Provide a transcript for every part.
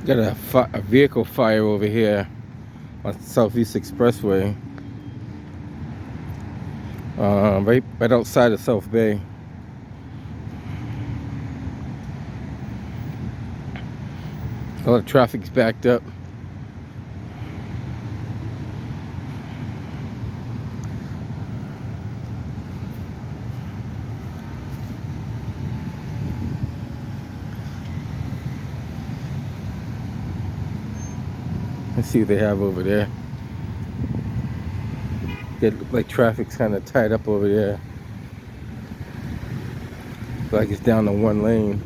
Got a vehicle fire over here on Southeast Expressway, right outside of South Bay. All the traffic's backed up. Let's see what they have over there. Get like traffic's kind of tied up over there. Like it's down to one lane.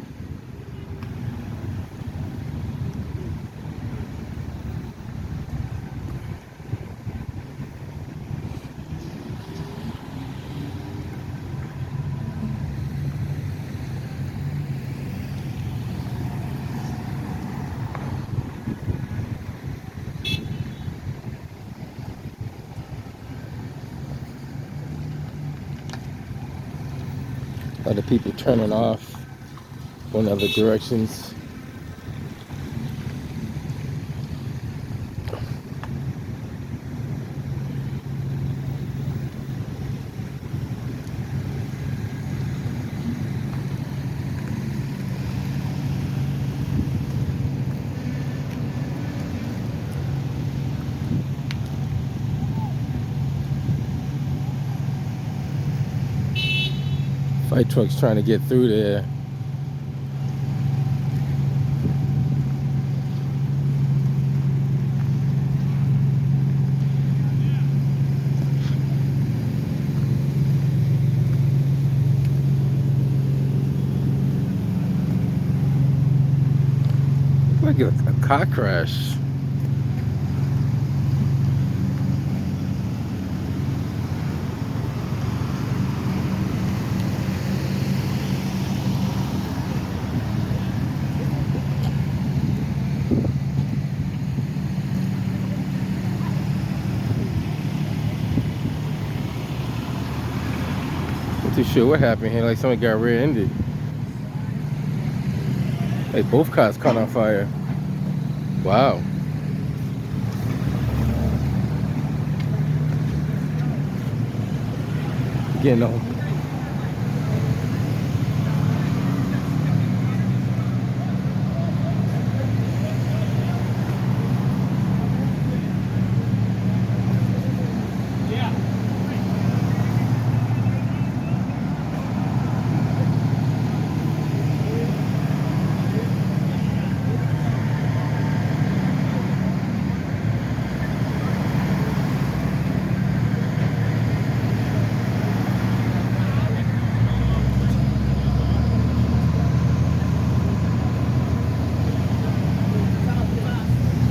Other people turning off going other directions. Fight trucks trying to get through there. Like a car crash. Not too sure what happened here. Like somebody got rear-ended. Like both cars caught on fire. Wow. Getting on.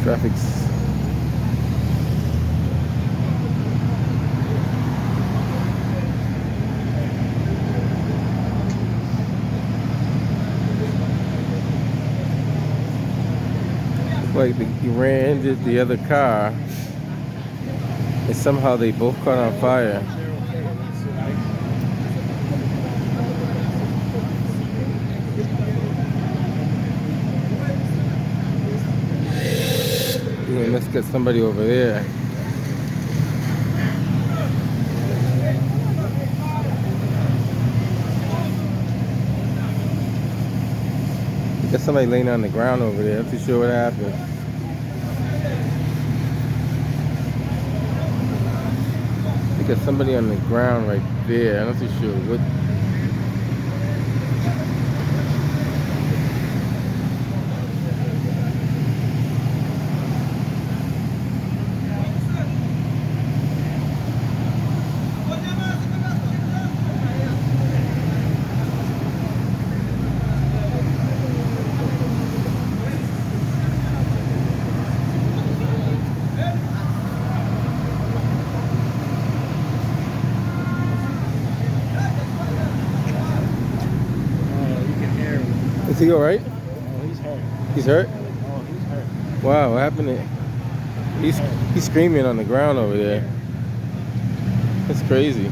Traffic's like he ran into the other car and somehow they both caught on fire. Yeah, let's get somebody over there. Got somebody laying on the ground over there. I'm not too sure what happened. We got somebody on the ground right there. I'm not too sure what. Is he all right? Oh, he's hurt. He's hurt? Oh, he's hurt. Wow, what happened? He's screaming on the ground over there. That's crazy.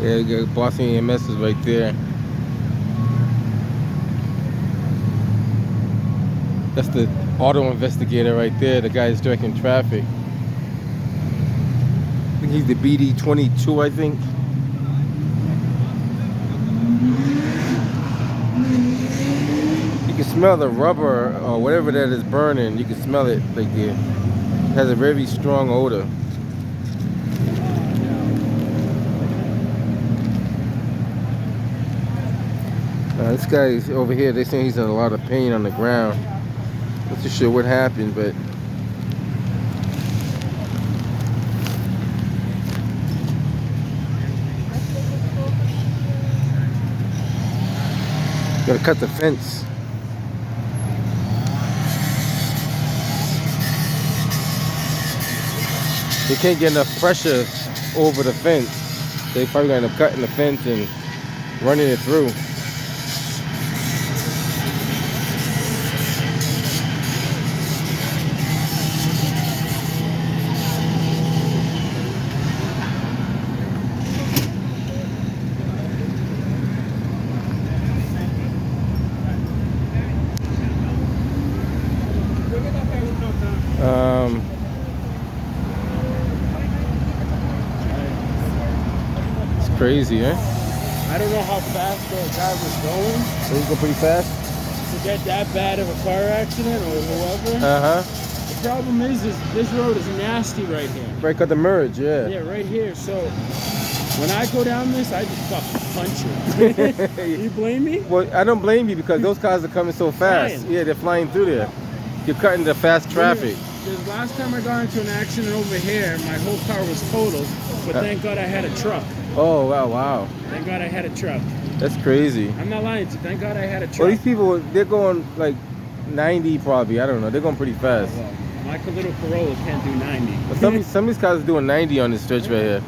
Yeah, you got Boston EMS is right there. That's the auto investigator right there. The guy that's directing traffic. I think he's the BD 22, I think. You can smell the rubber or whatever that is burning. You can smell it like it has a very strong odor. This guy is over here. They're saying he's in a lot of pain on the ground. Not too sure what happened, but gotta cut the fence. They can't get enough pressure over the fence. They probably gonna end up cutting the fence and running it through. It's crazy, eh? I don't know how fast the guy was going So he's going pretty fast? to get that bad of a car accident or whoever. Uh-huh. The problem is this road is nasty right here. Right at the merge, yeah. Yeah, right here. So when I go down this, I just fucking punch it. You blame me? Well, I don't blame you because those cars are coming so fast. Flying. Yeah, they're flying through there. You're cutting the fast traffic. The last time I got into an accident over here, my whole car was totaled, but thank God I had a truck. Oh, wow. Thank God I had a truck. That's crazy. I'm not lying to you. Thank God I had a truck. Well, these people, they're going like 90 probably. I don't know. They're going pretty fast. Well, my little Corolla can't do 90. But some of these cars are doing 90 on this stretch right here.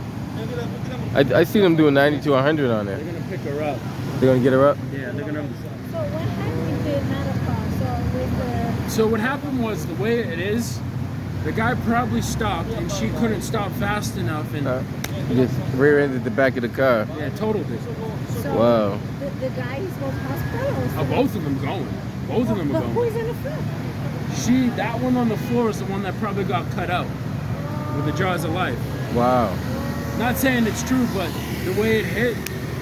I see them doing 90 to 100 on They're there. going to pick her up. They're going to get her up? Yeah, they're going to... So what happened with another car? So what happened was, the way it is, the guy probably stopped and she couldn't stop fast enough and He just rear-ended the back of the car. yeah, totaled it. So Wow. the guy is going to hospital? Or Both of them going. Both of them are but going. who's in the front? That one on the floor is the one that probably got cut out with the jaws of life. Wow. Not saying it's true, but the way it hit,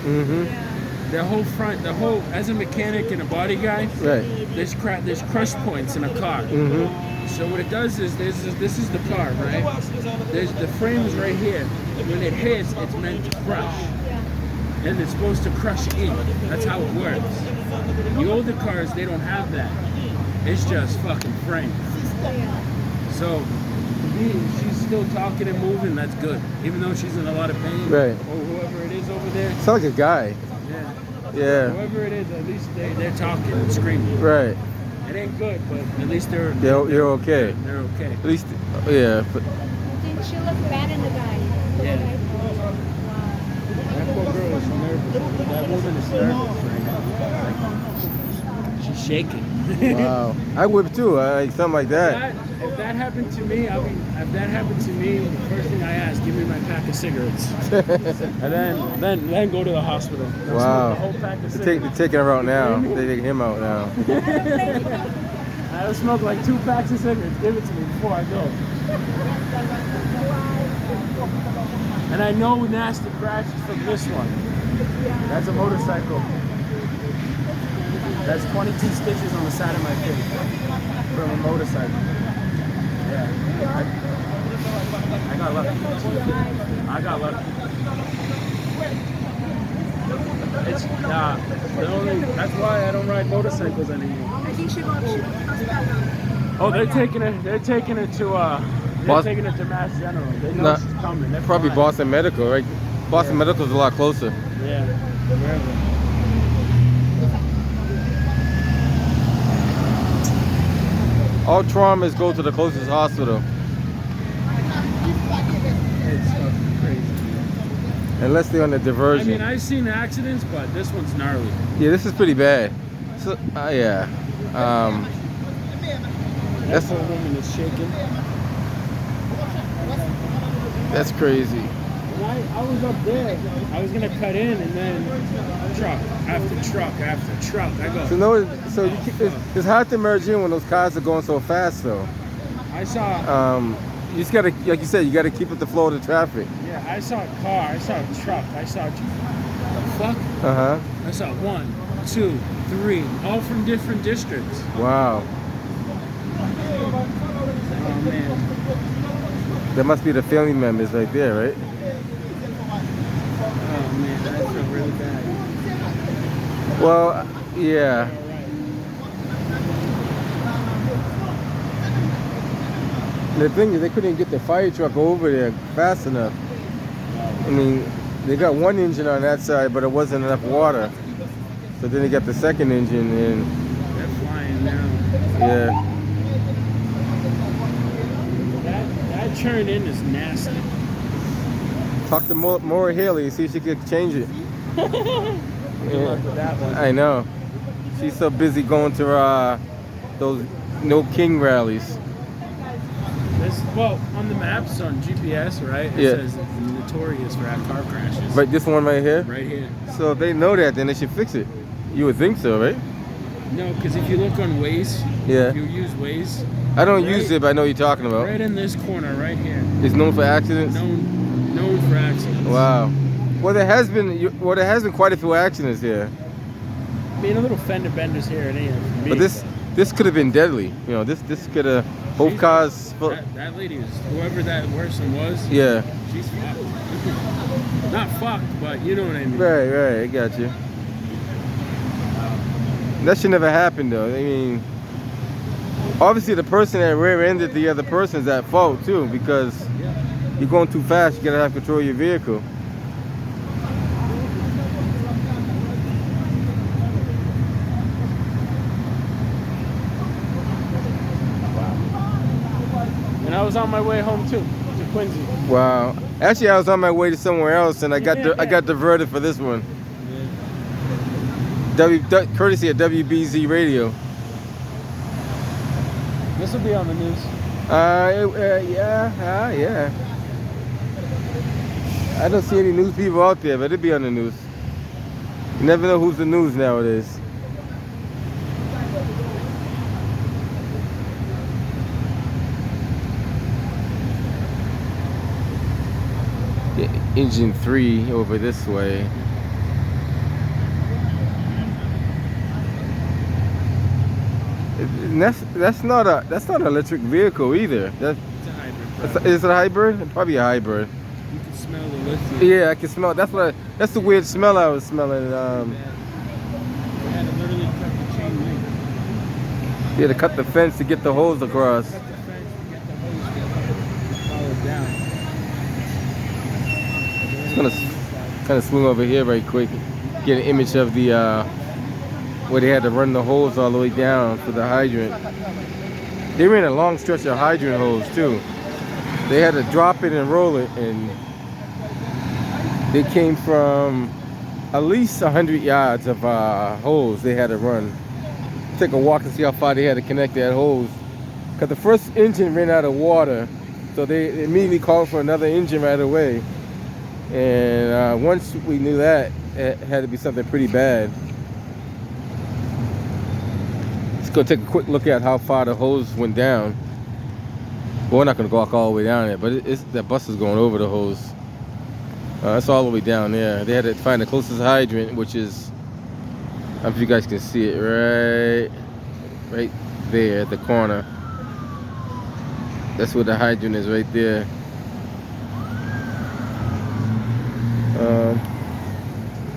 Mm-hmm. the whole front, as a mechanic and a body guy, Right. there's crush points in a car. Mm-hmm. So what it does is, this is the car, right? There's the frame is right here. When it hits, it's meant to crush. And it's supposed to crush in. That's how it works. The older cars, they don't have that. It's just fucking frame. So, to me, she's still talking and moving, that's good. Even though she's in a lot of pain. Right. Or whoever it is over there. Sounds like a guy. Yeah. Yeah. Whoever it is, at least they're talking and screaming. Right. It ain't good, but at least You're okay. They're okay. At least, yeah. But Didn't she look bad in the guy? Yeah. Wow. That poor girl is nervous. That woman is nervous right now. Like, she's shaking. wow. I would too. Something like that. If that happened to me, the first thing I ask, give me my pack of cigarettes, and then go to the hospital. They'll Wow. smoke the whole pack of They're cigarettes. taking her out now. They're taking him out now. I'll smoke like 2 packs of cigarettes. Give it to me before I go. And I know nasty crashes from this one. That's a motorcycle. That's 22 stitches on the side of my face from a motorcycle. Yeah. I got lucky. It's that's why I don't ride motorcycles anymore. I think she got hospital. Oh, they're taking it to taking it to Mass General. They know she's coming. They're Probably fine. Boston Medical, right? Boston Medical's a lot closer. Yeah. Wherever. All traumas go to the closest hospital. It's fucking crazy. Unless they're on the I diversion. mean, I've seen accidents, but this one's gnarly. Yeah, this is pretty bad. So, yeah. That poor woman is shaking. That's crazy. I was up there. I was gonna cut in, and then truck after truck after truck. I go. So you keep, it's hard to merge in when those cars are going so fast, though. I saw. You just gotta, like you said, you gotta keep with the flow of the traffic. Yeah, I saw a car. I saw a truck. I saw the fuck. I saw 1, 2, 3, all from different districts. Wow. Oh man. That must be the family members right there, right? Oh man, I feel really bad. Well, yeah. The thing is, they couldn't get the fire truck over there fast enough. I mean, they got one engine on that side, but it wasn't enough water. So then they got the second engine, and They're flying now. yeah. That turn in is nasty. Talk to Maura Haley, see if she could change it. Good luck with that one. I know. She's so busy going to those No King rallies. Well, on the maps on GPS, right? It says it's notorious for car crashes. Right, this one right here? Right here. So if they know that, then they should fix it. You would think so, right? No, because if you look on Waze, if you use Waze, I don't use it, but I know what you're talking about. right in this corner, right here. It's known for accidents? Known for accidents. Wow. Well, there has been quite a few accidents here. I mean, a little fender benders here and there. But this could have been deadly. You know, this could have both cars. That lady is whoever that person was. Yeah. She's fucked. Not fucked, but you know what I mean. Right. I got you. That should never happen, though. I mean, obviously the person that rear-ended the other person is at fault too, because you're going too fast. You gotta have control of your vehicle. And I was on my way home too, to Quincy. Wow. Actually, I was on my way to somewhere else, and I got diverted for this one. Courtesy of WBZ Radio. This will be on the news. Yeah. I don't see any news people out there, but it'll be on the news. You never know who's the news nowadays. Engine 3 over this way. And that's not an electric vehicle either. It's a hybrid. Is it a hybrid? Probably a hybrid. You can smell the lithium. Yeah, I can smell. That's the weird smell I was smelling. They had to literally cut the chain link. Yeah, to cut the fence to get the hose across. Cut the fence to get the hose followed down. Just gonna kind of swing over here right quick, get an image of the where they had to run the hose all the way down for the hydrant. They ran a long stretch of hydrant hose too. They had to drop it and roll it, and they came from at least 100 yards of hose they had to run. Take a walk and see how far they had to connect that hose. Because the first engine ran out of water, so they immediately called for another engine right away. And once we knew that, it had to be something pretty bad. Let's go take a quick look at how far the hose went down. Well, we're not going to walk all the way down there, but that bus is going over the hose. It's all the way down there. They had to find the closest hydrant, which is, I don't know if you guys can see it, right there at the corner. That's where the hydrant is, right there.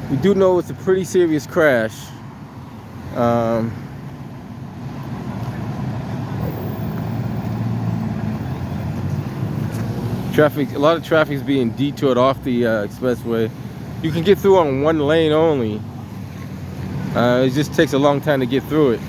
We do know it's a pretty serious crash. A lot of traffic is being detoured off the expressway. You can get through on one lane only. It just takes a long time to get through it.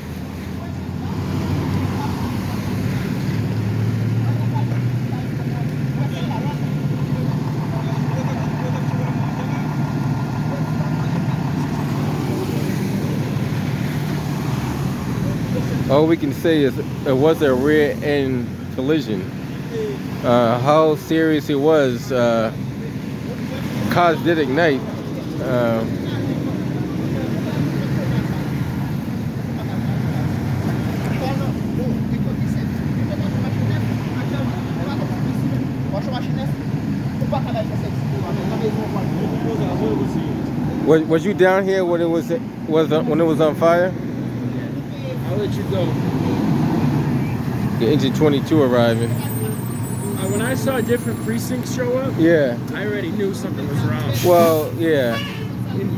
All we can say is it was a rear end collision. How serious it was, cars did ignite. Was you down here when it was on fire? I'll let you go. The engine 22 arriving. When I saw different precincts show up, Yeah. I already knew something was wrong. Well, yeah.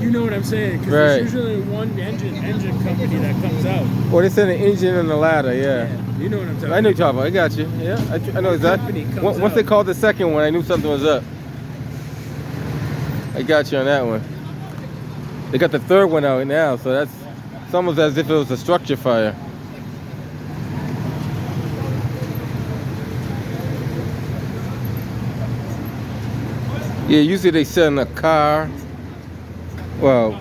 You know what I'm saying? Because Right. there's usually one engine company that comes out. Well, they said an engine and a ladder, yeah. You know what I'm talking I know you're talking about. I got you. Yeah, I know exactly. Company comes Once they out. called the second one, I knew something was up. I got you on that one. They got the third one out now, so it's almost as if it was a structure fire. Yeah, usually they send a car. Well,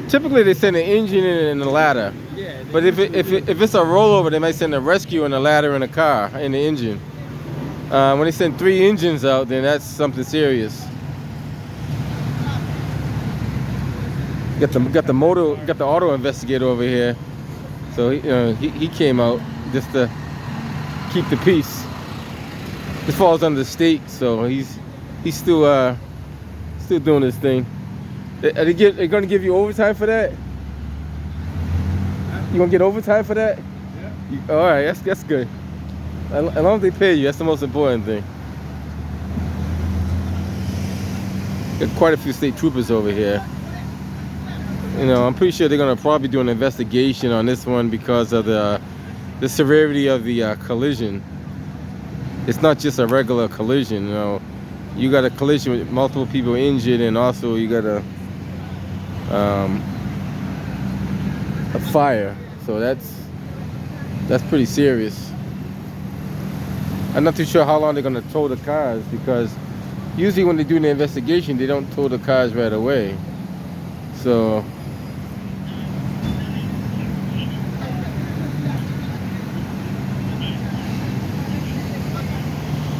typically they send an engine and a ladder. Yeah. But if it's a rollover, they might send a rescue and a ladder and a car and the engine. When they send 3 engines out, then that's something serious. Got the auto investigator over here, so he came out just to keep the peace. This falls under the state, so he's still doing his thing. Are they gonna give you overtime for that? You gonna get overtime for that? Yeah. All right, that's good. As long as they pay you, that's the most important thing. Got quite a few state troopers over here. You know, I'm pretty sure they're gonna probably do an investigation on this one because of the severity of the collision. It's not just a regular collision, you know. You got a collision with multiple people injured, and also you got a fire. So that's pretty serious. I'm not too sure how long they're gonna tow the cars, because usually when they do the investigation, they don't tow the cars right away. So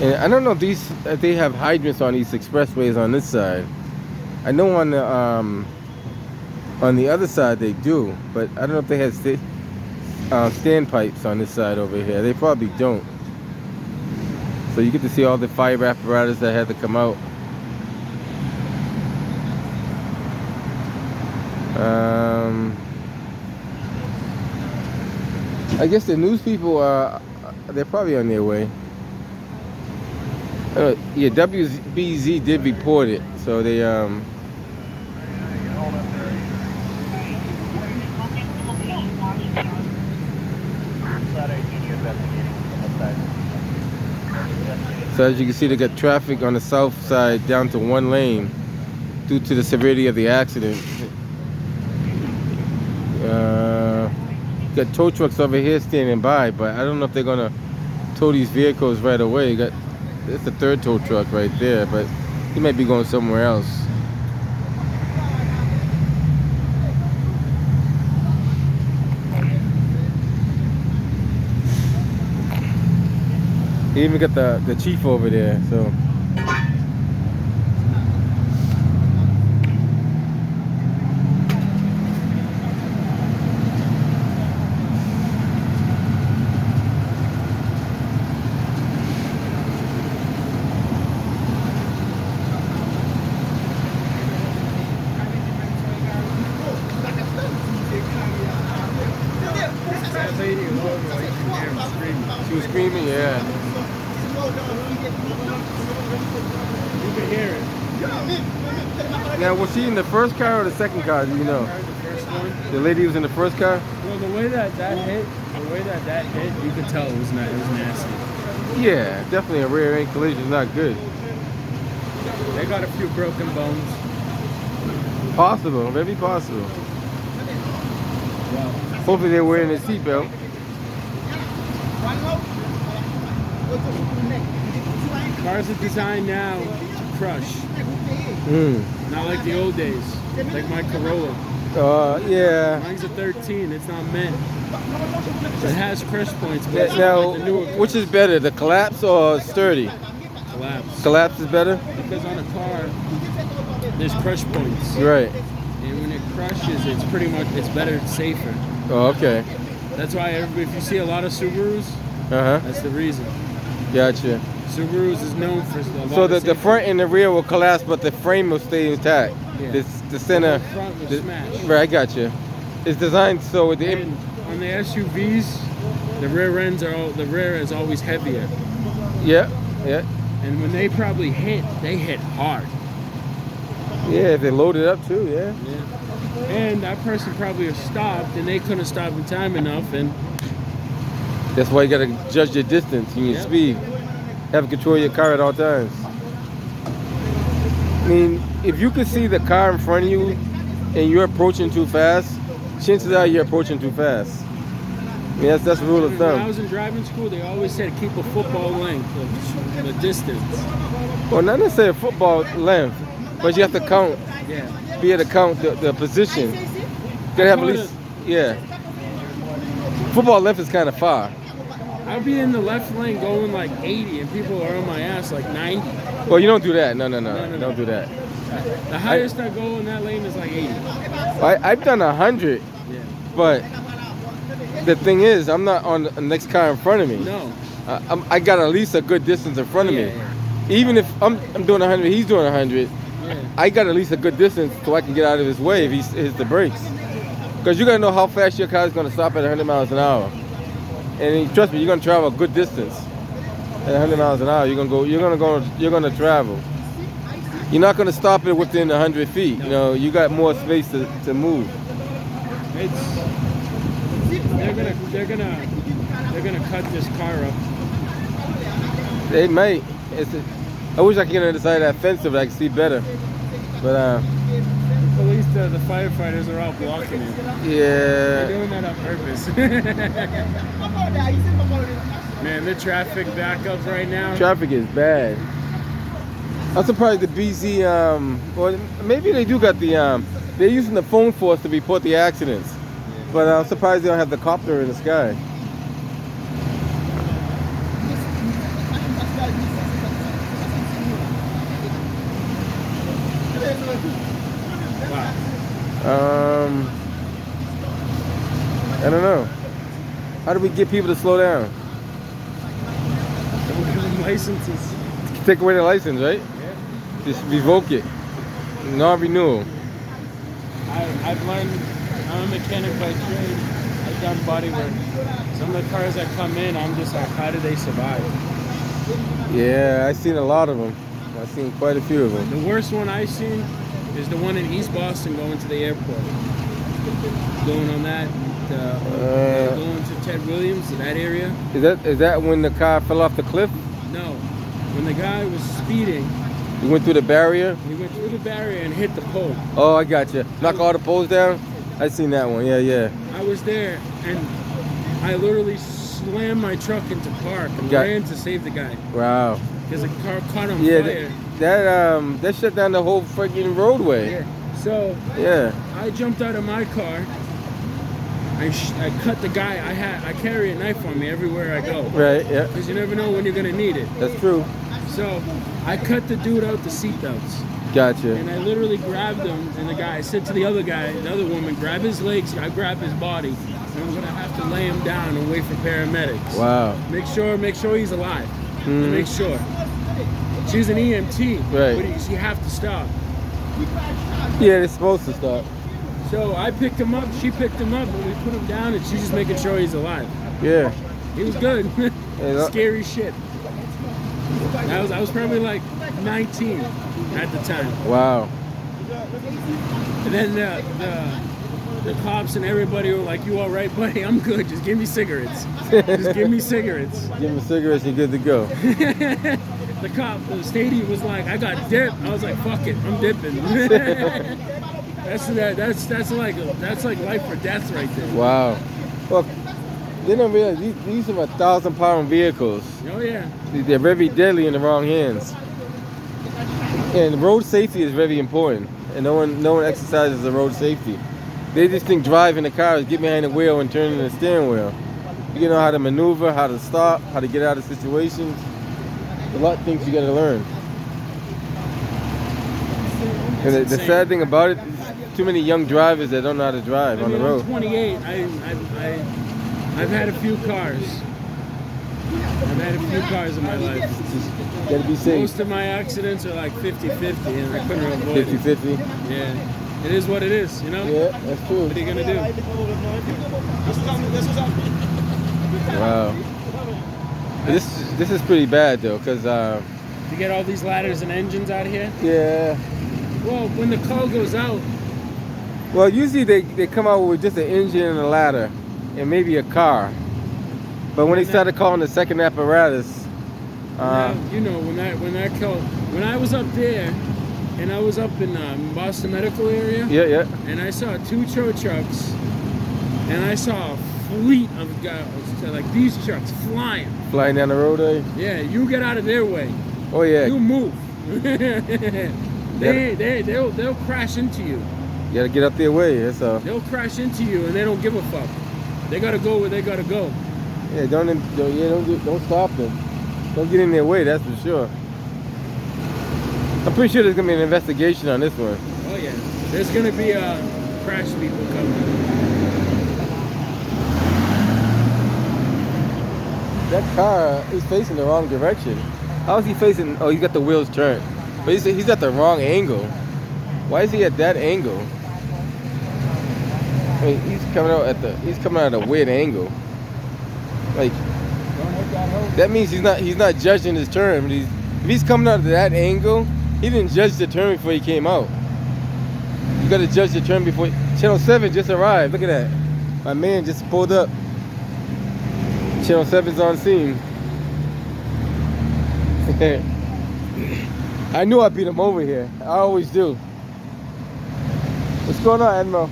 and I don't know if they have hydrants on these expressways on this side. I know on the other side they do, but I don't know if they have standpipes on this side over here. They probably don't. So you get to see all the fire apparatus that had to come out. I guess the news people they're probably on their way. Yeah, WBZ did report it, so they so as you can see, they got traffic on the south side down to 1 lane due to the severity of the accident. Got tow trucks over here standing by, but I don't know if they're gonna tow these vehicles right away. It's the 3rd tow truck right there, but he might be going somewhere else. He even got the chief over there, so. She was screaming, yeah. You can hear it. Now, was she in the first car or the second car? Do you know? The first one. The lady was in the first car? Well, the way that hit, you could tell it was nasty. Yeah, definitely a rear end collision is not good. They got a few broken bones. Possible, maybe possible. Well, Hopefully they're wearing a seatbelt. cars are designed now to crush. Not like the old days. Like my Corolla. Yeah. Mine's a 13. It's not meant. It has crush points, but it's not Now, like the newer which is better, the collapse or sturdy? collapse. Collapse is better? Because on a car, there's crush points. Right. And when it crushes, it's pretty much, it's better, it's safer. Oh, okay. That's why if you see a lot of Subarus, Uh-huh. that's the reason. Gotcha. Subarus is known for a lot So of the safety. front and the rear will collapse, but the frame will stay intact. Yeah. The center. The front will the- smash. Right, I gotcha. It's designed so with the And on the SUVs, the rear is always heavier. yeah, yeah, And when they probably hit, they hit hard. yeah. If they load it up too, yeah. Yeah. And that person probably have stopped, and they couldn't stop in time enough, and That's why you gotta judge your distance and your Yep. speed. Have control of your car at all times. I mean, if you can see the car in front of you and you're approaching too fast, chances are you're approaching too fast. I mean, that's the rule of when I thumb. was in driving school, they always said keep a football length of the distance. Well, not necessarily football length, but you have to count, Yeah. be able to count the position. You gotta have at least, yeah. Football length is kind of far. I'll be in the left lane going like 80, and people are on my ass like 90. Well, you don't do that. No. no. Don't do that. The highest I go in that lane is like 80. I've done 100, Yeah. but the thing is, I'm not on the next car in front of me. No. I got at least a good distance in front of me. Yeah. Even if I'm doing 100, he's doing 100, Yeah. I got at least a good distance so I can get out of his way if he hits the brakes. Because you gotta know how fast your car is gonna stop at 100 miles an hour. And trust me, you're gonna travel a good distance at 100 miles an hour. You're gonna travel. You're not gonna stop it within 100 feet. You know, you got more space to move. They're gonna cut this car up. They might. I wish I could get on the side of that fence so that I could see better. But The police, the firefighters are all blocking it. They're yeah. doing that on purpose. Man, the traffic backups right now. Traffic is bad. I'm surprised the BZ, well, maybe they do got the, they're using the phone force to report the accidents. But I'm surprised they don't have the copter in the sky. Wow. I don't know. How do we get people to slow down? Don't give them licenses. Take away the license, right? Yeah. Just revoke it. Non-renewal. I've learned, I'm a mechanic by trade. I've done body work. Some of the cars that come in, I'm just like, how do they survive? Yeah, I've seen a lot of them. I've seen quite a few of them. The worst one I've seen is the one in East Boston going to the airport. Going on that, going to Ted Williams, to that area. Is that when the car fell off the cliff? No. When the guy was speeding, You went through the barrier? he went through the barrier and hit the pole. Oh, I got you. Knock all the poles down? I seen that one. Yeah. I was there, and I literally slammed my truck into park and Got- ran to save the guy Wow. because the car caught on Yeah, fire. that shut down the whole freaking roadway. Yeah. So Yeah. I jumped out of my car. I cut the guy. I carry a knife on me everywhere I go Right. Yeah. because you never know when you're gonna need it. That's true. So I cut the dude out the seatbelts. Gotcha. And I literally grabbed him, and I said to the other guy, the other woman, grab his legs, I grab his body, and I'm gonna have to lay him down and wait for paramedics. Wow. Make sure he's alive. Mhm. Make sure. She's an EMT, Right. but you have to stop. Yeah, they're supposed to stop. So I picked him up, she picked him up, and we put him down, and she's just making sure he's alive. Yeah. He was good. Yeah. Scary shit. I was probably like 19 at the time. Wow. And then the cops and everybody were like, "You all right, buddy? I'm good. Just give me cigarettes. Just give me cigarettes." Give them cigarettes, you're good to go. The stadium was like, "I got dip." I was like, "Fuck it, I'm dipping." That's like life or death right there. Wow. Well, they don't realize these are 1,000-pound vehicles. Oh yeah. They're very deadly in the wrong hands. And road safety is very important. And no one exercises the road safety. They just think driving the car is get behind the wheel and turning the steering wheel. You know how to maneuver, how to stop, how to get out of situations. a lot of things you gotta learn. And the insane. sad thing about it, too many young drivers that don't know how to drive on the road. I'm 28. I've had a few cars. I've had a few cars in my life. Just gotta be safe. Most of my accidents are like 50-50, and I couldn't avoid it. 50-50. Yeah, it is what it is, you know? Yeah, that's true. What are you gonna do? Wow. This is pretty bad though, cause You get all these ladders and engines out here. yeah. Well, when the call goes out, Well, usually they come out with just an engine and a ladder, and maybe a car. But when they started calling the second apparatus, you know, when I was up there, and I was up in Boston Medical area, yeah. and I saw 2 tow trucks, and I saw a fleet of guys, like these trucks flying. Flying down the road, eh? Yeah, you get out of their way. Oh yeah. You move. They'll crash into you. You gotta get up their way. That's all. They'll crash into you, and they don't give a fuck. They gotta go where they gotta go. Yeah, don't stop them. Don't get in their way. That's for sure. I'm pretty sure there's gonna be an investigation on this one. Oh yeah, there's gonna be crash people coming. That car is facing the wrong direction. How is he facing? Oh, he's got the wheels turned, but he's at the wrong angle. Why is he at that angle? I mean, he's coming out at a weird angle. Like that means he's not judging his turn. If he's coming out at that angle, he didn't judge the turn before he came out. You got to judge the turn before. Channel 7 just arrived. Look at that. My man just pulled up. Channel 7's on scene. I knew I beat him over here. I always do. What's going on, Admiral?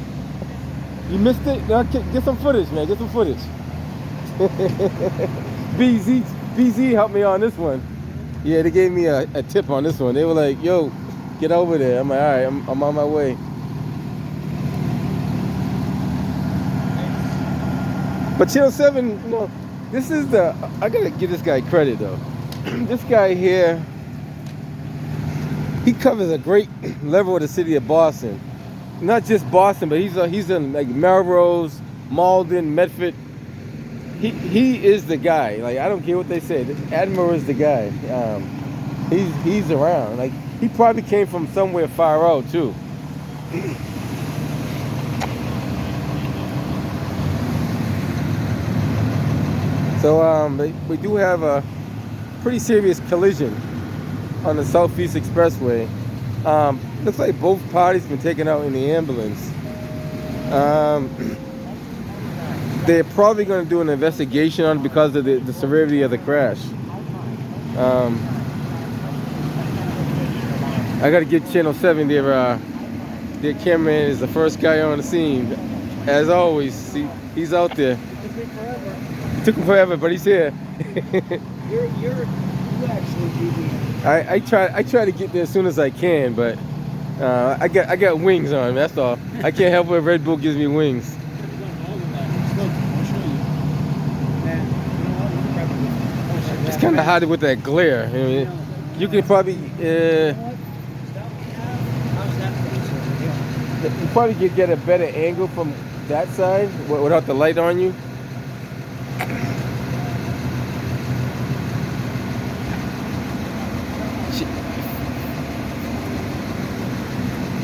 You missed it? No, get some footage, man. Get some footage. BZ helped me on this one. Yeah, they gave me a tip on this one. They were like, yo, get over there. I'm like, all right, I'm on my way. But Channel 7, you know, this is I gotta give this guy credit though. This guy here, he covers a great level of the city of Boston. Not just Boston, but he's in like Melrose, Malden, Medford. He is the guy. Like, I don't care what they say. Admiral is the guy. He's around. Like, he probably came from somewhere far out too. So we do have a pretty serious collision on the Southeast Expressway. Looks like both parties been taken out in the ambulance. They're probably going to do an investigation on it because of the severity of the crash. I got to give Channel 7 their cameraman is the first guy on the scene. As always, he's out there. It took him forever, but he's here. You actually beat me. I try to get there as soon as I can, but I got wings on. That's all. I can't help it. Red Bull gives me wings. It's kind of hard with that glare. I mean, you can probably get a better angle from that side without the light on you.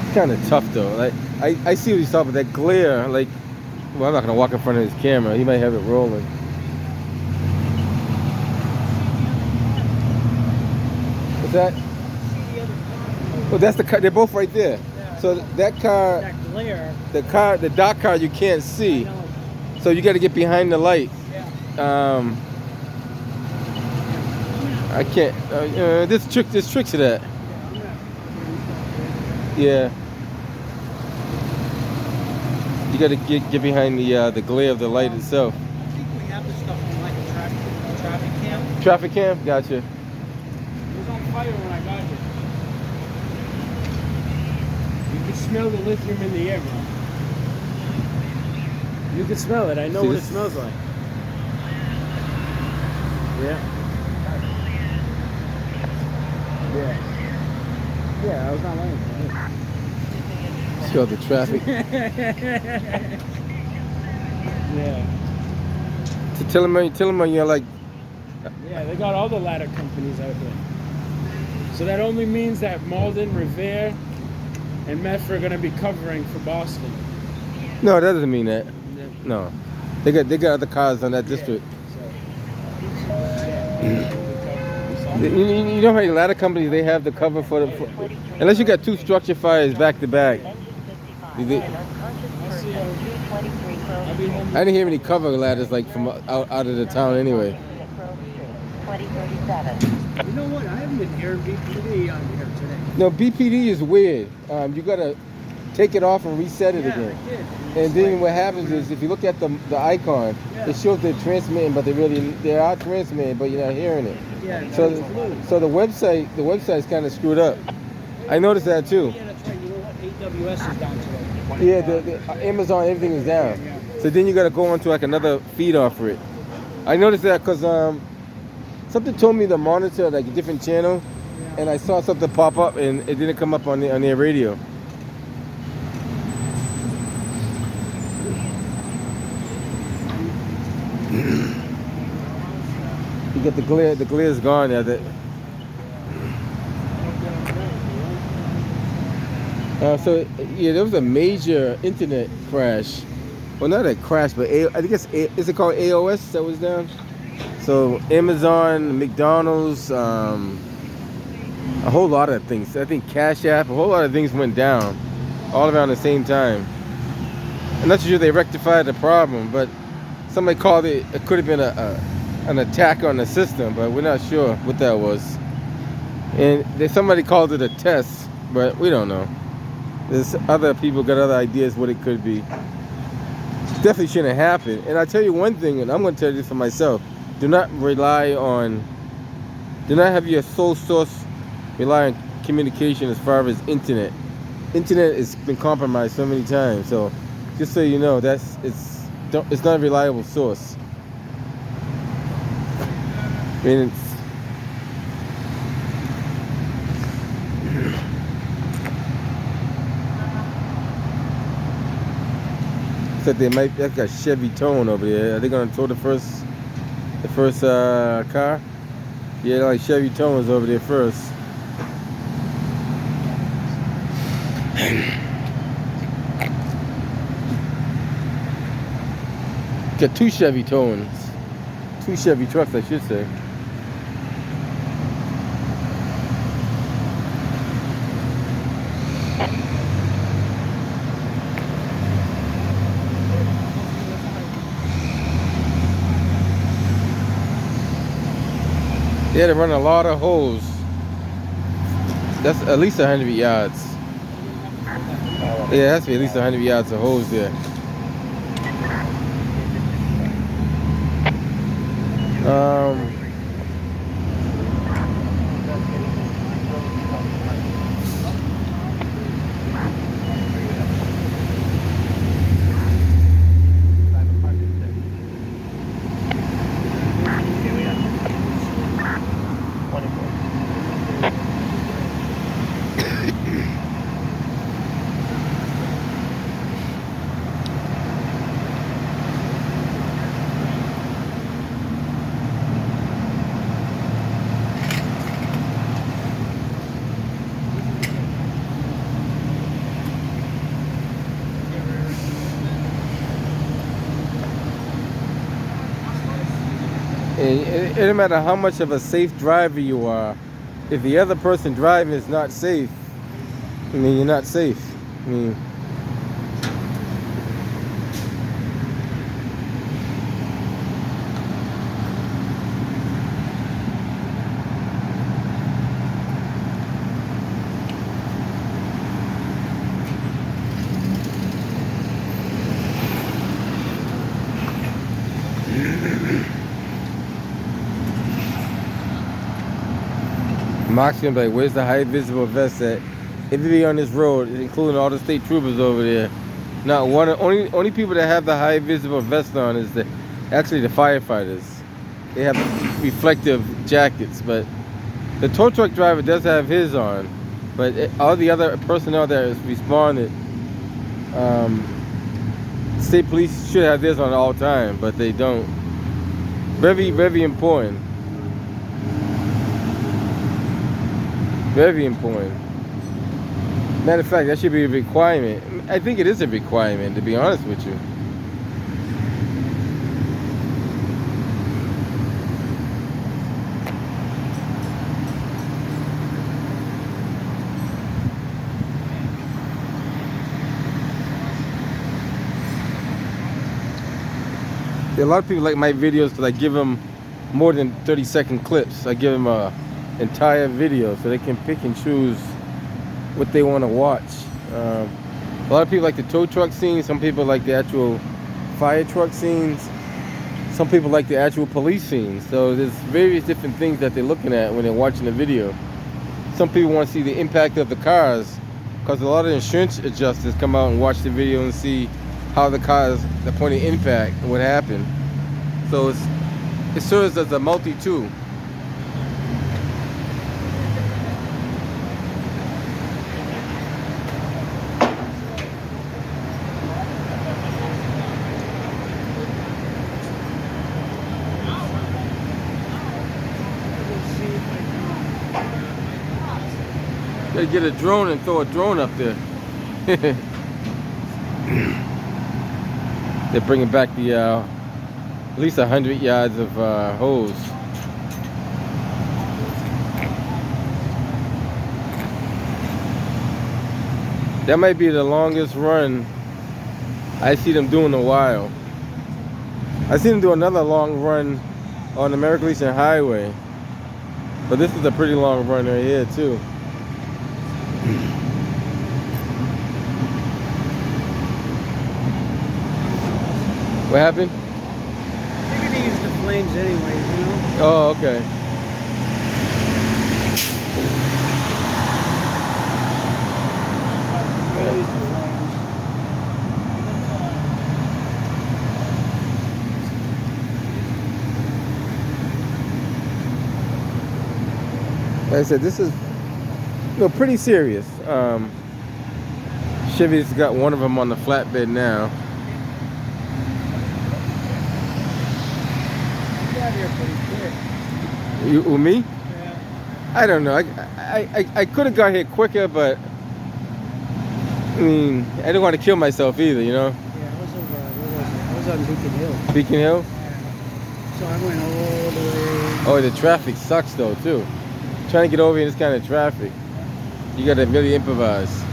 It's kind of tough though. Like I see what he's talking about. That glare, like, well, I'm not gonna walk in front of his camera. He might have it rolling. What's that? Oh, that's the car. They're both right there. So that car, That glare. the dark car, you can't see. So you got to get behind the light. I can't. There's tricks to that. Yeah. You got to get behind the glare of the light itself. I think we have this stuff on like a traffic cam. Traffic cam, gotcha. It was on fire when I got here. You can smell the lithium in the air, bro. You can smell it. I know what it smells like. Yeah. Yeah. Yeah, I was not lying. Show the traffic. Yeah. To tell them, you're like, Yeah, they got all the ladder companies out there. So that only means that Malden, Revere, and Medford are going to be covering for Boston. no, that doesn't mean that. Yeah. No, they got other cars on that district. You know how a lot of companies they have the cover for unless you got two structure fires back to back. I didn't hear any cover ladders like from out of the town anyway. You know what? I haven't been hearing BPD on here today. No, BPD is weird. You gotta take it off and reset it again. I did. And then what happens is if you look at the icon, it shows they're transmitting, but they are transmitting, but you're not hearing it. Yeah. So the website's kind of screwed up. I noticed that too. Yeah, that's right. You know what? AWS is down today. Yeah, the Amazon, everything is down. So then you got to go onto like another feed off it. I noticed that because something told me to monitor like a different channel, and I saw something pop up and it didn't come up on their radio. You get the glare. The glare's gone now. So yeah, there was a major internet crash. Well, not a crash, but I think is it called AOS that was down? So Amazon, McDonald's, a whole lot of things. I think Cash App, a whole lot of things went down, all around the same time. I'm not sure they rectified the problem, but somebody called it. It could have been an attack on the system, but we're not sure what that was. And somebody called it a test, but we don't know. There's other people got other ideas what it could be. Definitely shouldn't happen. And I tell you one thing, and I'm going to tell you this for myself: do not have your sole source rely on communication as far as internet. Internet has been compromised so many times. So just so you know, it's not a reliable source. I mean, said that's got Chevy towing over there. Are they gonna tow the first car? Yeah, like Chevy towing was over there first. Got two Chevy towings. Two Chevy trucks, I should say. They had to run a lot of hose. That's at least 100 yards. Yeah, it has to be at least 100 yards of hose there. It doesn't matter how much of a safe driver you are, if the other person driving is not safe, I mean, you're not safe. I mean, Mark's gonna be like, where's the high visible vest at? Everybody on this road, including all the state troopers over there, not one. Only people that have the high visible vest on is actually the firefighters. They have reflective jackets, but The tow truck driver does have his on, but all the other personnel that is responded, state police should have theirs on at all time, but they don't. Very, very important. Very important. Matter of fact, that should be a requirement. I think it is a requirement, to be honest with you. A lot of people like my videos because I give them more than 30-second clips. I give them a entire video so they can pick and choose what they want to watch. A lot of people like the tow truck scenes. Some people like the actual fire truck scenes. Some people like the actual police scenes. So there's various different things that they're looking at when they're watching the video. Some people want to see the impact of the cars because a lot of insurance adjusters come out and watch the video and see how the cars, the point of impact, and what happened. So it serves as a multi-tool. Gotta get a drone and throw a drone up there. They're bringing back the at least 100 yards of hose. That might be the longest run I see them do in a while. I see them do another long run on the American Legion Highway, but this is a pretty long run right here too. What happened? They're gonna use the flames anyways, you know? Oh, okay. They'll use the flames. Like I said, this is pretty serious. Chevy's got one of them on the flatbed now. You with me? Yeah. I don't know. I could have got here quicker, but I mean, I didn't want to kill myself either, you know. Yeah, I was over. Where was it? I was on Beacon Hill. Beacon Hill. So I went all the way. Oh, the traffic sucks though too. Trying to get over in this kind of traffic, you gotta really improvise.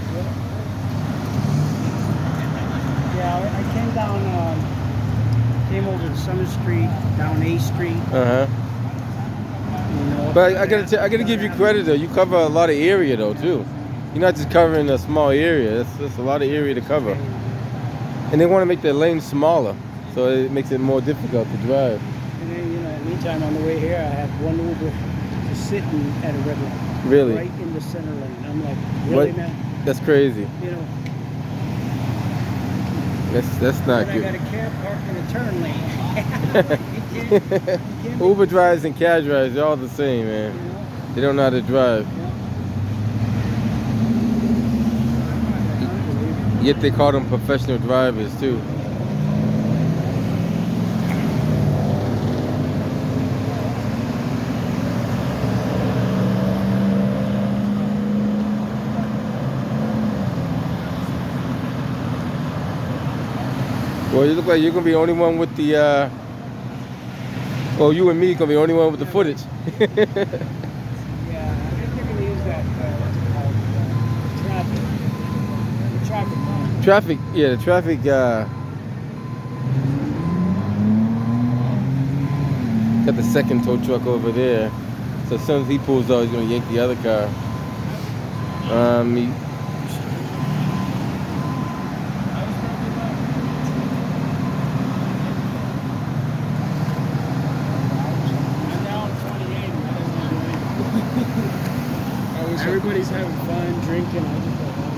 Yeah, I came down. Came over to Summer Street, down A Street. Uh huh. You know, But I gotta give you credit though. You cover a lot of area though too. You're not just covering a small area. That's a lot of area to cover. And they want to make their lanes smaller, so it makes it more difficult to drive. And then, you know, in the meantime, on the way here, I had one Uber just sitting at a red light. Really? Right in the center lane. I'm like, really, What? man? That's crazy. You know. That's not But good. I got a cab parked in a turn lane. You can't Uber drivers and cab drivers, they're all the same, man. you know? They don't know how to drive. Yet they call them professional drivers too. Well, you look like you're gonna be the only one with the well, you and me gonna be the only one with the footage. Yeah, I think they're going to use that, what's it called, the traffic light. Traffic, yeah, the traffic, got the second tow truck over there. So as soon as he pulls out, he's gonna yank the other car. I'm down 28. Everybody's having fun, drinking. I just go home.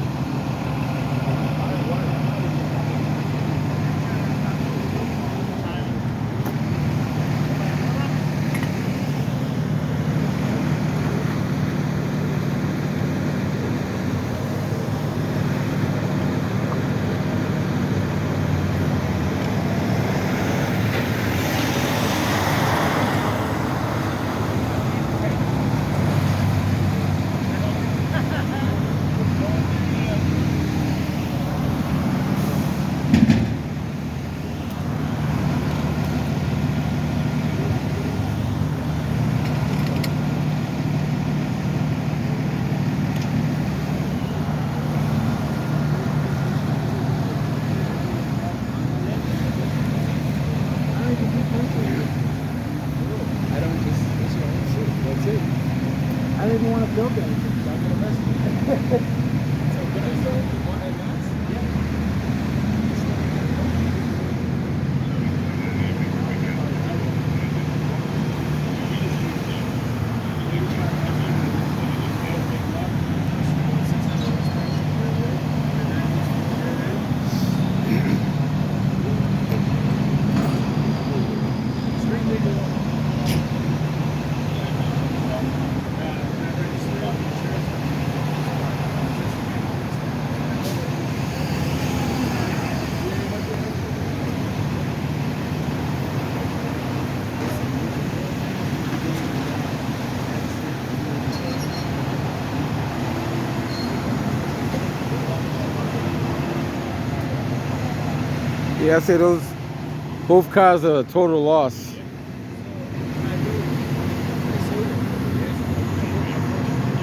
Yeah, I say those both cars are a total loss.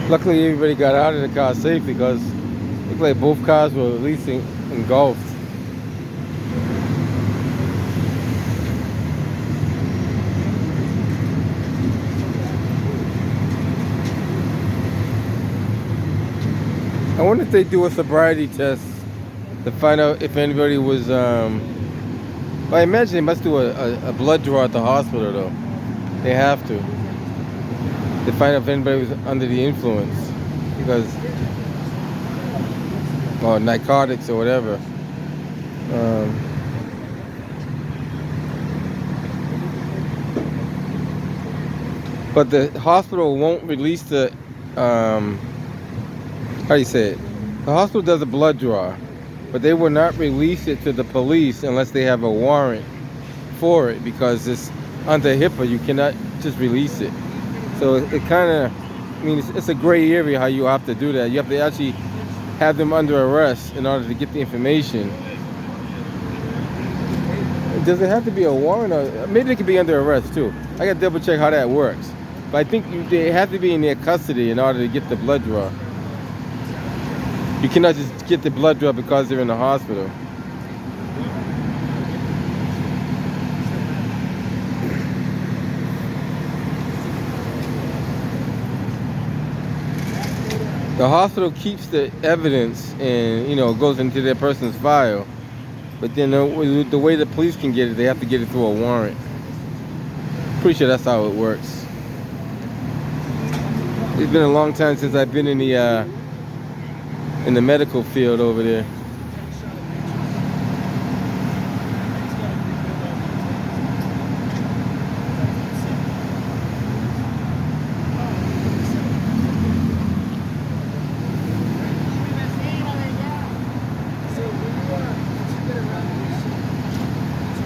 Luckily, everybody got out of the car safely because it looked like both cars were at least engulfed. I wonder if they do a sobriety test to find out if anybody was. Well, I imagine they must do a blood draw at the hospital, though. They have to find out if anybody was under the influence, because or narcotics or whatever. But the hospital won't release the. How do you say it? The hospital does a blood draw, but they will not release it to the police unless they have a warrant for it, because it's under HIPAA. You cannot just release it. So it kind of, I mean, it's a gray area how you have to do that. You have to actually have them under arrest in order to get the information. Does it have to be a warrant, or maybe they could be under arrest too? I got to double check how that works. But I think they have to be in their custody in order to get the blood draw. You cannot just get the blood draw because they're in the hospital. The hospital keeps the evidence and, you know, goes into their person's file. But then the way the police can get it, they have to get it through a warrant. Pretty sure that's how it works. It's been a long time since I've been in the medical field over there.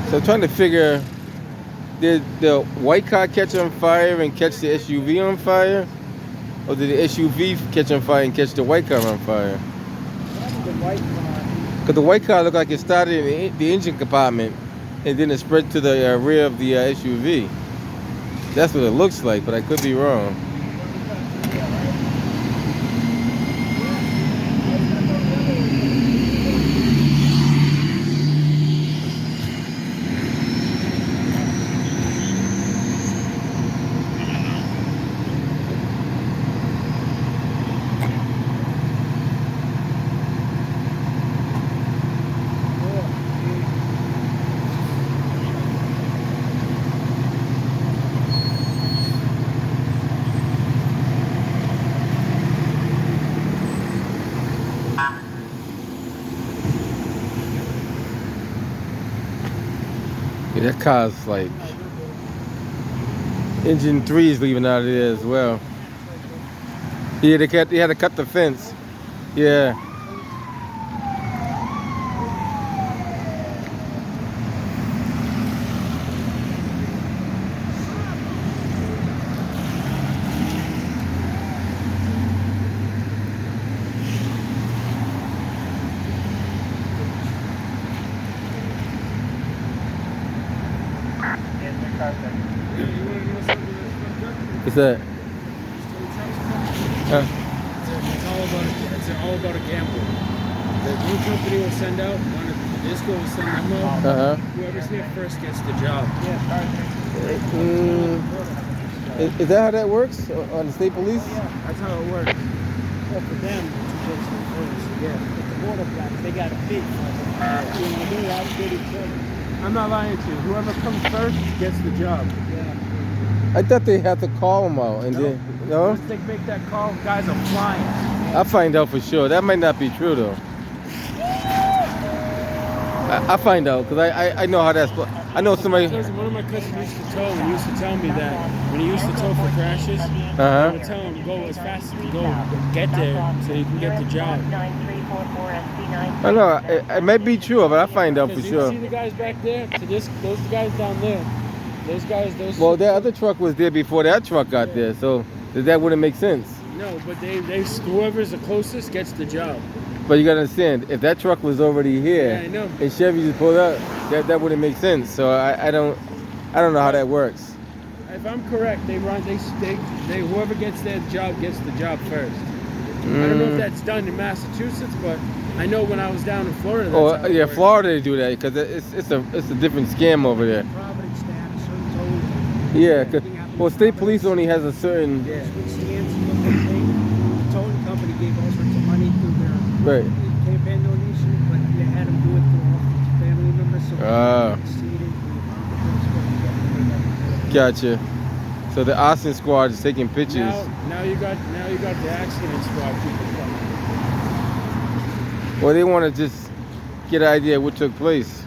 So I'm trying to figure, did the white car catch on fire and catch the SUV on fire? Or did the SUV catch on fire and catch the white car on fire? The white car. Because the white car looked like it started in the engine compartment and then it spread to the rear of the SUV. That's what it looks like, but I could be wrong. Yeah, that car's like engine 3 is leaving out of there as well. Yeah, they had to cut the fence. Yeah. What's that? Huh? It's all about a gamble. The one company will send out, the disco will send them out. Whoever's here first gets the job. Is that how that works on the state police? Yeah, That's how it works. well, for them to get some first. Yeah. But the border guys, they got a fee. You know, they're outfitted too. I'm not lying to you. Whoever comes first gets the job. Yeah. I thought they had to call them out and then, no? Once they make that call, guys are flying. I'll find out for sure. That might not be true though. I'll find out because I know how that's. I know somebody. Because one of my cousins used to tow, and he used to tell me that when he used to tow for crashes, Uh-huh. I would tell him go as fast as you can go, get there so you can get the job. I know it might be true, but I'll find out for Because sure. you see the guys back there? To those guys down there. Those guys, Well, that other truck was there before that truck got there, so that wouldn't make sense. No, but they whoever's the closest gets the job. But you gotta understand, if that truck was already here Yeah, I know. and Chevy just pulled up, that wouldn't make sense. So I don't know how that works. If I'm correct, they whoever gets their job gets the job first. I don't know if that's done in Massachusetts, but I know when I was down in Florida. That's how it Yeah, works. Florida they do that because it's a different scam over there. Providence status, so told. Yeah, 'cause, well, state police only has a certain Yeah. With scams and look at thing, the towing company gave all sorts of money through their right. campaign donation, but they had them do it through all family members, so Ah. they see it in Gotcha. So the Austin squad is taking pictures. Now you got the accident squad people coming. Well, they want to just get an idea of what took place.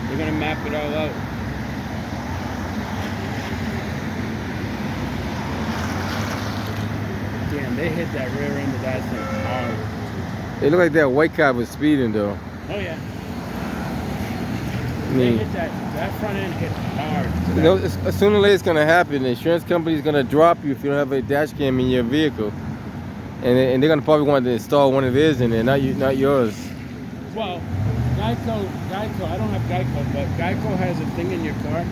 They're gonna map it all out. Damn, they hit that rear end of that thing hard. It looked like that white cop was speeding though. Oh yeah. I They mean, hit that front end hit hard. you know, sooner or later it's gonna happen. The insurance company's gonna drop you if you don't have a dash cam in your vehicle, and they're gonna probably want to install one of theirs in there, not yours. Well, Geico, I don't have Geico, but Geico has a thing in your car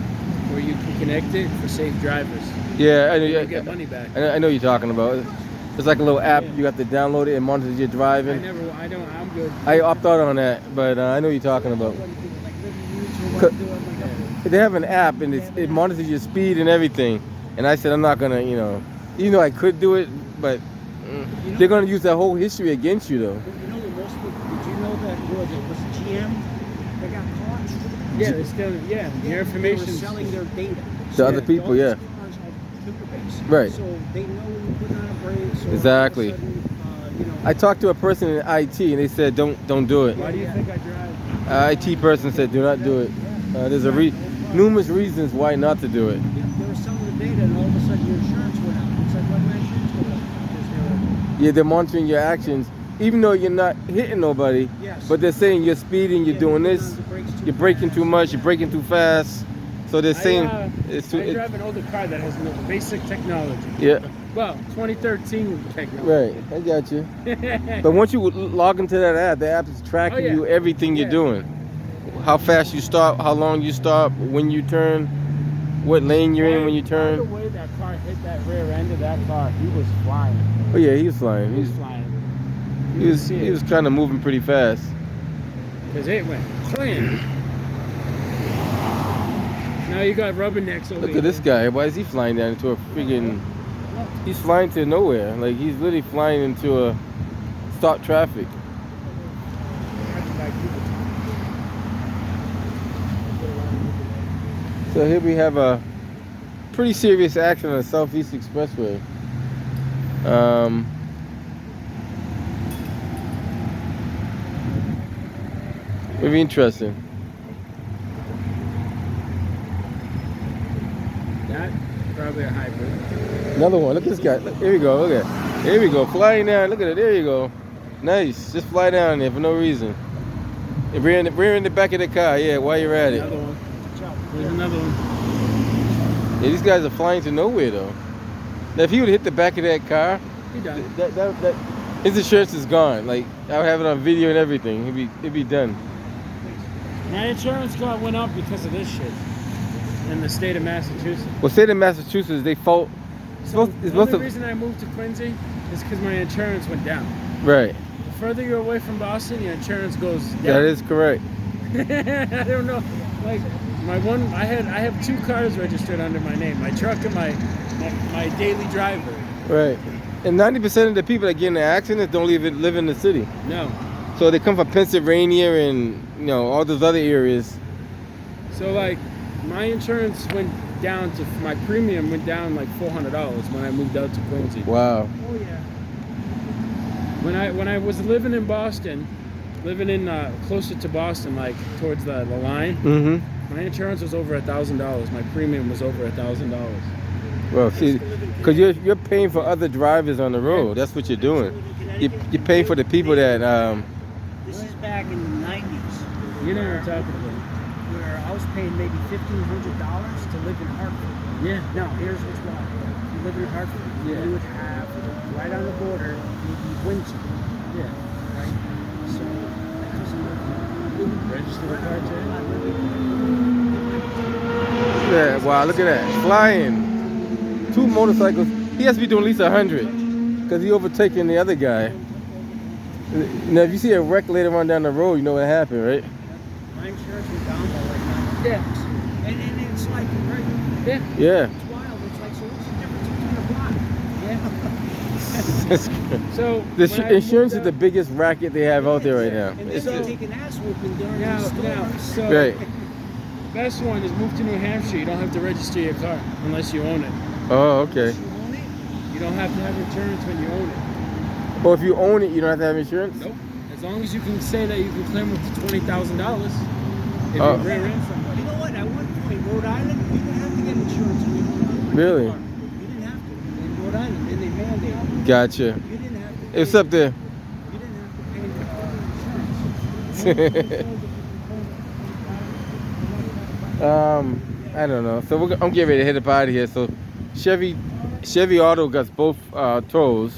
where you can connect it for safe drivers. Yeah, You get money back. I know what you're talking about. It's like a little app. Yeah. You have to download it and monitor your driving. I'm good. I opt out on that, but I know what you're talking about. They have an app and it monitors your speed and everything. And I said I'm not gonna, even though I could do it, but they're gonna use that whole history against you though. You know the most people, did you know that was GM? They got caught. Yeah, they're still, your information. They were selling their data. To other people, all these yeah. cars have database. Right. So they know when you put on a brake. So Exactly. all of a sudden, I talked to a person in IT and they said don't do it. Why do you think I drive? IT person said do not do it. There's numerous reasons why not to do it. they were selling the data, and all of a sudden your insurance went out. It's like, why my insurance go up? Because Yeah, they're monitoring your actions, even though you're not hitting nobody. Yes. But they're saying you're speeding, you're doing this, you're braking too much, you're braking too fast. So they're saying it's too. I drive an older car that has no basic technology. Yeah, Well, 2013 technology. right. I got you. But once you log into that app, the app is tracking Oh, yeah. you everything you're doing. How fast you stop, how long you stop, when you turn, what lane you're in when you By turn. the way that car hit that rear end of that car, he was flying. Oh yeah, he was flying. He was flying. He was kind of moving pretty fast. Because it went clean. Now you got rubbernecks over Look here. at this guy. Why is he flying down into a friggin'? He's flying to nowhere. Like he's literally flying into a stop traffic. So here we have a pretty serious accident on the Southeast Expressway. Very interesting. That probably a hybrid. Another one. Look at this guy. Look, here we go. Look at. Here we go. Flying down. Look at it. There you go. Nice. Just fly down there for no reason. Rear in the back of the car. Yeah, while you're at it. Another one. There's another one. Yeah, these guys are flying to nowhere though. Now, if he would hit the back of that car, He done. that his insurance is gone. Like I'll have it on video and everything. It'd be done. My insurance got went up because of this shit in the state of Massachusetts. Well, state of Massachusetts, they fault. So the only reason I moved to Quincy is because my insurance went down. Right. The further you're away from Boston, your insurance goes down. That is correct. I don't know. Like I have 2 cars registered under my name. My truck and my daily driver. Right. And 90% of the people that get in the accidents don't even live in the city. No. So they come from Pennsylvania and all those other areas. So like my insurance went down to my premium went down like $400 when I moved out to Quincy. Wow. Oh yeah. When I was living in Boston, living in closer to Boston, like towards the line, Mm-hmm. my insurance was over $1,000. My premium was over $1,000. Well, see, because you're paying for other drivers on the road. That's what you're doing. You're paying for the people that. This is back in the 90s. You know what I'm talking about? Where I was paying maybe $1,500 to live in Hartford. Yeah. Now, here's what's wild. If you live in Hartford, Yeah. you would have, right on the border, you'd be Quincy, Yeah. right? Register the car, Jay? Yeah, wow, look at that. Flying. 2 motorcycles. He has to be doing at least 100 because he overtaking the other guy. Now, if you see a wreck later on down the road, you know what happened, right? My insurance was down by like 9 Yeah. And it's like, right? Yeah. Yeah. It's wild. It's like, so what's the difference between a block? So The when I insurance is moved the biggest racket they have out there right now. And then you take an ass whooping during the storm. so Right. best one is move to New Hampshire. You don't have to register your car unless you own it. Oh, okay. You own it? You don't have to have insurance when you own it. Well, if you own it, you don't have to have insurance? Nope. As long as you can say that you can claim up to $20,000 if Oh. you rear end somebody. You know what? At one point, Rhode Island, you didn't have to get insurance on your car. Really? You didn't have to. In Rhode Island, then they mandated. Gotcha. You didn't have to. It's up there. You didn't have to pay insurance. I don't know. So I'm getting ready to hit up out of here. So Chevy Auto got both tows.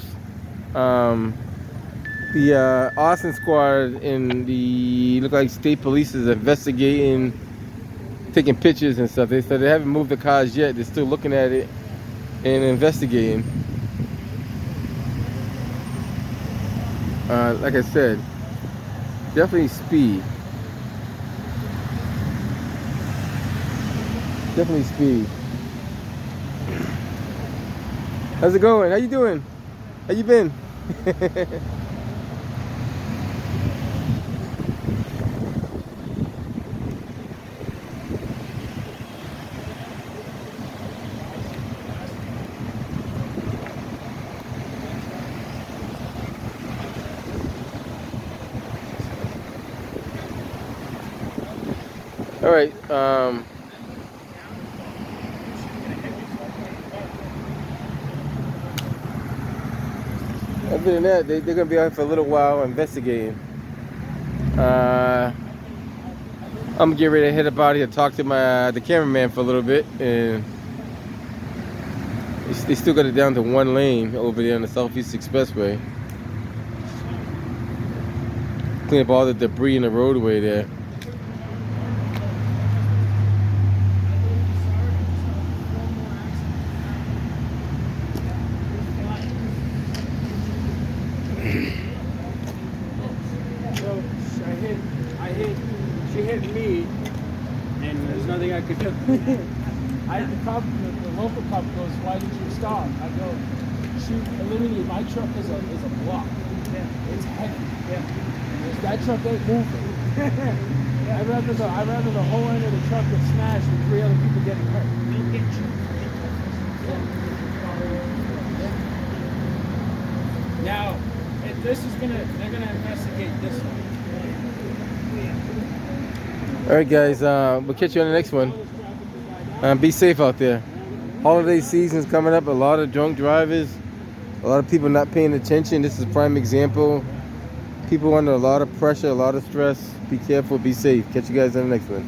The Austin squad in the look like state police is investigating, taking pictures and stuff. They said they haven't moved the cars yet. They're still looking at it and investigating. Like I said, definitely speed. Definitely speed. How's it going? How you doing? How you been? All right. Other than that, they're gonna be out for a little while investigating. I'm gonna get ready to head up out here, talk to the cameraman for a little bit, and they still got it down to 1 lane over there on the Southeast Expressway. Clean up all the debris in the roadway there. She hit me, and there's nothing I could do. The local cop goes, "Why did you stop?" I go, literally, my truck is a block. Yeah. It's heavy. Yeah. That truck ain't moving. Yeah. I'd rather the whole end of the truck get smashed than 3 other people getting hurt. Now, if they're gonna investigate this one. All right, guys. We'll catch you on the next one. Be safe out there. Holiday season's coming up. A lot of drunk drivers. A lot of people not paying attention. This is a prime example. People under a lot of pressure, a lot of stress. Be careful. Be safe. Catch you guys on the next one.